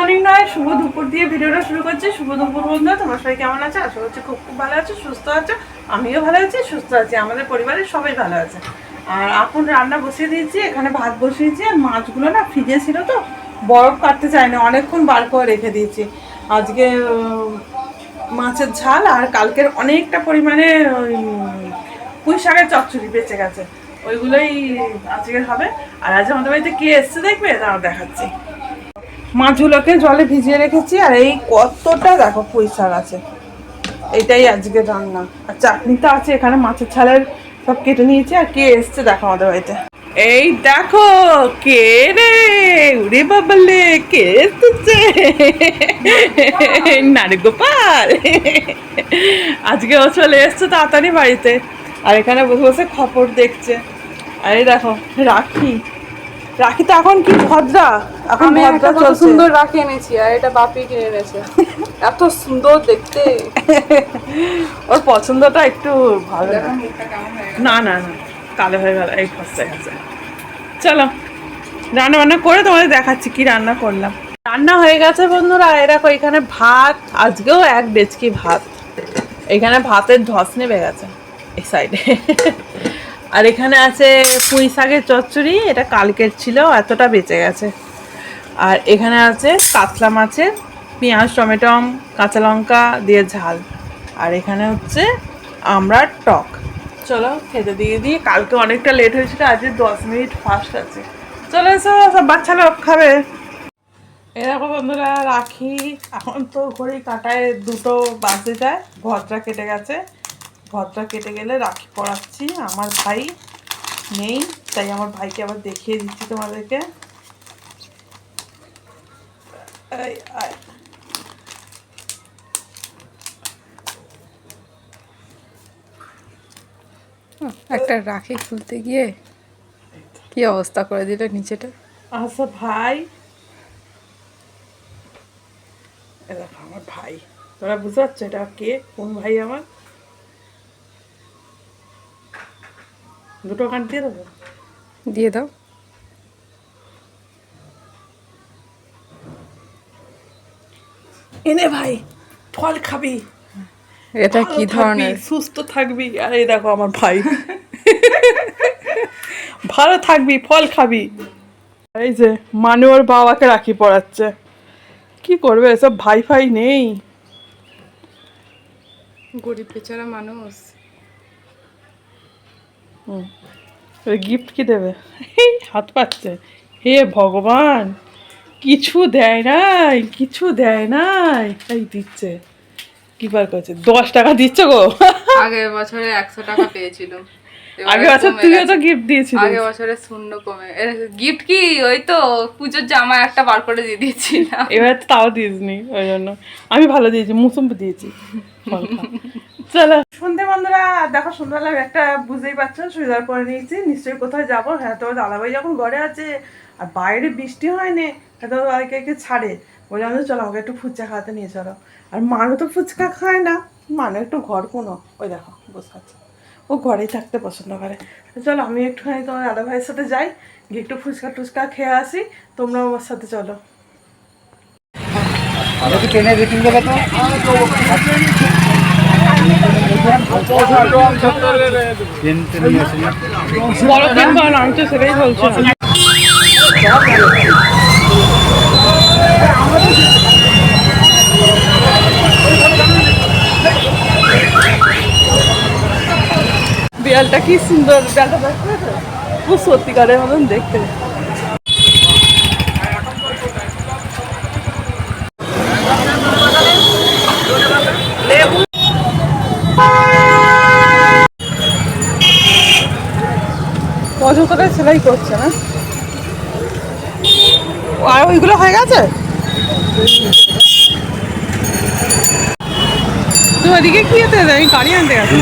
Morning নয়, শুভ দুপুর দিয়ে ভিডিওটা শুরু করছি। শুভ দুপুর বন্ধুরা, তোমার সবাই কেমন আছে? আশা করছি খুব খুব ভালো আছে, সুস্থ আছে। আমিও ভালো আছি, সুস্থ আছি, আমাদের পরিবারের সবাই ভালো আছে। আর এখন রান্না বসিয়ে দিয়েছি, এখানে ভাত বসিয়েছি। আর মাছগুলো না ফ্রিজে ছিল তো, বরফ কাটতে চাই না, অনেকক্ষণ বার করে রেখে দিয়েছি। আজকে মাছের ঝাল আর কালকের অনেকটা পরিমাণে পুঁই শাকের চচ্চড়ি বেঁচে গেছে, ওইগুলোই আজকে হবে। আর আজ আমাদের বাড়িতে কে এসছে দেখবে, তাও দেখাচ্ছি। মাছগুলোকে জলে ভিজিয়ে রেখেছি, আর এই কতটা দেখো পুঁই শাক আছে, এইটাই আজকে রান্না। আর চাটনিটা আছে, এখানে মাছের ছালের সব কেটে নিয়েছি। আর কে এসছে দেখো আমাদের বাড়িতে, এই দেখো কে রে, উরে বাবালে, কে এসেছে? নারগোপাল। আজকে ও চলে এসছে তাড়াতাড়ি বাড়িতে, আর এখানে বসে বসে খবর দেখছে। আর এই দেখো রাখি, রাখি তো এখন কি ভদ্রা, এখন ভদ্রা চলছে। সুন্দর রাখি এনেছি, আর এটা বাপি কিনে এনেছে। এত সুন্দর দেখতে। ওর পছন্দটা একটু ভালো না। না না না, কালো হয়ে গেল, এই ফসে গেছে। চলো রান্না বান্না করে তোমাদের দেখাচ্ছি কি রান্না করলাম। রান্না হয়ে গেছে বন্ধুরা, এরকম এখানে ভাত, আজকেও এক ডেচকি ভাত। এখানে ভাতের ধস নেমে গেছে এই সাইডে। আর এখানে আছে পুঁই শাকের চচ্চড়ি, এটা কালকের ছিল, এতটা বেঁচে গেছে। আর এখানে আছে কাতলা মাছের পেঁয়াজ টমেটো কাঁচা লঙ্কা দিয়ে ঝাল। আর এখানে হচ্ছে আমরা টক। চলো খেতে দিয়ে দিই, কালকে অনেকটা লেট হয়েছিল, আজকে 10 মিনিট ফাস্ট আছে। চলে এসো, সব বাচ্চা লোক খাবে। এরকম বন্ধুরা রাখি, এখন তো ঘড়ি কাটায় 2টো বাজে যায়। ভদ্রা কেটে গেছে, ভদ্রা কেটে গেলে রাখি পরাচ্ছি। আমার ভাই নেই, তাই আমার ভাইকে আবার দেখিয়ে দিচ্ছি তোমাদেরকে। একটা রাখি খুলতে গিয়ে কি অবস্থা করে দিল নিচেটা। আচ্ছা ভাই, দেখো আমার ভাই, তোরা বুঝতে পারছো এটা কে, কোন ভাই আমার? 2টো কান দিয়ে দেবো, দিয়ে দাও। এনে ভাই ফল খাবি, এটা কি ভালো থাকবি, ধরনের? সুস্থ থাকবি। আর এই দেখো আমার ভাই, ভালো থাকবি, ফল খাবি। এই যে মানু ওর বাবাকে রাখি পড়াচ্ছে, কি করবে, এসব ভাই ফাই নেই। গরিব বেচারা মানুষ। গিফট কি দেবে, হাত পাচ্ছে। হে ভগবান, কিছু দেয় নাই, কিছু দেয় নাই, এই দিচ্ছে। কি বার করছে, 10 টাকা দিচ্ছ গো। আগের বছরে 100 টাকা পেয়েছিল, আগের বছর তুইও তো গিফট দিয়েছিস। আগের বছরে শূন্য কমে। গিফট কি, ওই তো পুজোর জামা একটা বার করে দিয়ে দিয়েছিলাম। এবার তো তাও দিসনি, ওই জন্য আমি ভালো দিয়েছি, মুসুম্বি দিয়েছি। চলো সন্ধে বন্ধুরা, দেখো সন্ধ্যাবেলা একটা বুঝতেই পারছো চুড়িদার পরে নিয়েছি, নিশ্চয়ই কোথায় যাবো। হ্যাঁ, তোর দাদাভাই যখন ঘরে আছে আর বাইরে বৃষ্টি হয়নি, হ্যাঁ তোর দাদাকে ছাড়ে, বললাম যে চলো আমাকে একটু ফুচকা খাওয়াতে নিয়ে চলো। আর মানু তো ফুচকা খায় না, মানু একটু ঘর কোনো, ওই দেখো বসে আছে, ও ঘরেই থাকতে পছন্দ করে। চলো আমি একটুখানি তোমার দাদাভাইয়ের সাথে যাই, গিয়ে একটু ফুচকা টুচকা খেয়ে আসি, তোমরাও আমার সাথে চলো। ট্রেনে রেটিং দেবে তো বড় ট্রেন কারণ আমি তো সেটাই বলছি। বিড়ালটা কি সুন্দর, বিড়ালটা দেখতে তো খুব সত্যিকারের মতন দেখতে। অযথাটা সেলাই করছে না, আর ওইগুলো হয়ে গেছে। তুই ওদিকে কি হতে আমি গাড়ি আনতে গেছি।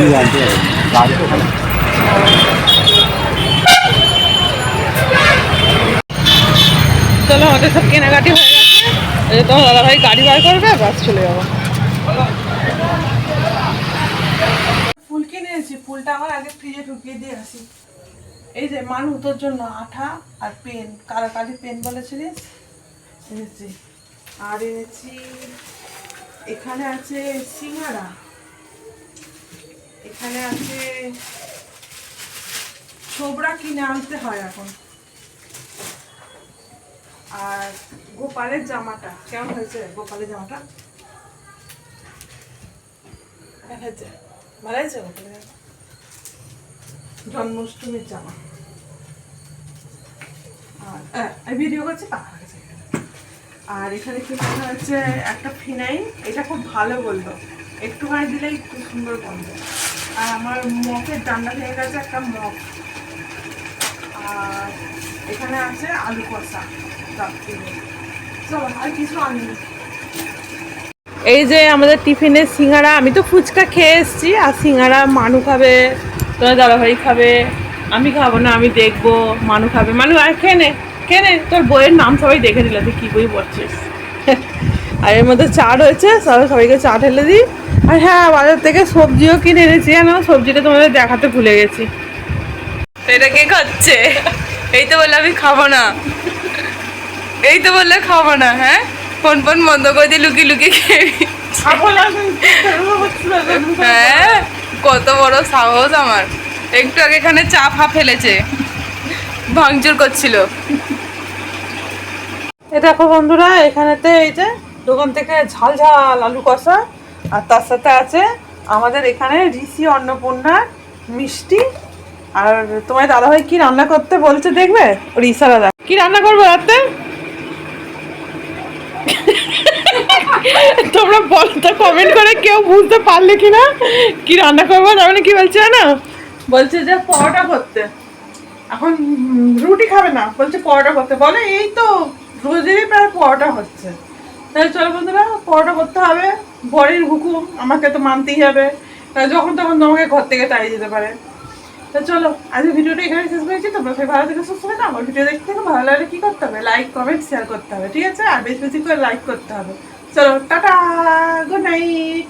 চলো আমাদের সব কেনাকাটি হয়ে গেছে, এই তোমার দাদাভাই গাড়ি বার করবে, বাস চলে যাবো। ফুল কিনে এনেছি, ফুলটা আমার আগে ফ্রিজে ঢুকিয়ে দিয়ে আসি। এই যে মানু তোর জন্য আঠা আর পেন, কালাকালি পেন বলেছিলিস, এনেছি। আর এনেছি এখানে আছে সিঙ্গারা, এখানে আছে ছোবড়া কিনে আনতে হয় এখন। আর গোপালের জামাটা কেমন হয়েছে? গোপালের জামাটা ভালো হয়েছে, ভালো হয়েছে গোপালের জামা, জন্মাষ্টমীর জামা। আর ভিডিও করছি পাখা গেছে। আর এখানে কি মনে হচ্ছে একটা ফিনাইল, এটা খুব ভালো বললো, একটুখানি দিলেই খুব সুন্দর গন্ধ। আর আমার মপের ডান্ডা ভেঙে গেছে, একটা মপ। আর এখানে আছে আলু কষা রাত্রিরে। চলো আর কিছু আনিনি। এই যে আমাদের টিফিনের সিঙ্গারা, আমি তো ফুচকা খেয়ে এসেছি, আর সিঙ্গারা মানু খাবে, তোমার দাদাভাই খাবে, আমি খাবো না, আমি দেখবো। মানু খাবে, মানু আর খেয়ে নে, তোর বইয়ের নাম সবাই দেখে নিল, তুই কী বই পড়ছিস। আর এর মধ্যে চা রয়েছে, সবাইকে চা ঢেলে দিই। আর হ্যাঁ, বাজার থেকে সবজিও কিনে এনেছি, জানো সবজিটা তোমাদের দেখাতে ভুলে গেছি। এটা কে খাচ্ছে? এই তো বললে আমি খাবো না, এই তো বললে খাবো না। হ্যাঁ, ফোন বন্ধ করে দিয়ে লুকিয়ে লুকিয়ে খেয়ে নিচ্ছি। হ্যাঁ, কত বড় সাহস আমার। একটু আগে এখানে চা ফেলেছে, ভাঙচুর করছিল। এ দেখো বন্ধুরা, এখানেতে এই যে দোকান থেকে ঝাল ঝাল আলু কষা, আর তার সাথে আছে আমাদের এখানে ঋষি অন্নপূর্ণার মিষ্টি। আর তোমার দাদাভাই কি রান্না করতে বলছে দেখবে, ওর ইশারা দেখ কি রান্না করবো রাতে। তোমরা বলো তো কমেন্ট করে, কেউ বুঝতে পারলে কিনা কি রান্না করবো। তার মানে কি বলছে না, বলছে যে পরোটা করতে, এখন রুটি খাবে না, বলছে পরোটা করতে। বলে এই তো রোজেরই প্রায় পরোটা হচ্ছে, তাহলে চলো বন্ধুরা পরোটা করতে হবে, বরের হুকুম আমাকে তো মানতেই হবে, যখন তখন তোমাকে ঘর থেকে তাড়িয়ে যেতে পারে। তো চলো আজকে ভিডিওটা এখানে শেষ করেছি। তোমরা সবাই ভালো থেকে সুস্থ হবে। আমার ভিডিও দেখতে থেকে ভালো লাগলে কি করতে হবে, লাইক কমেন্ট শেয়ার করতে হবে, ঠিক আছে? আর বেশি বেশি করে লাইক করতে হবে। চলো টাটা, গুড নাইট।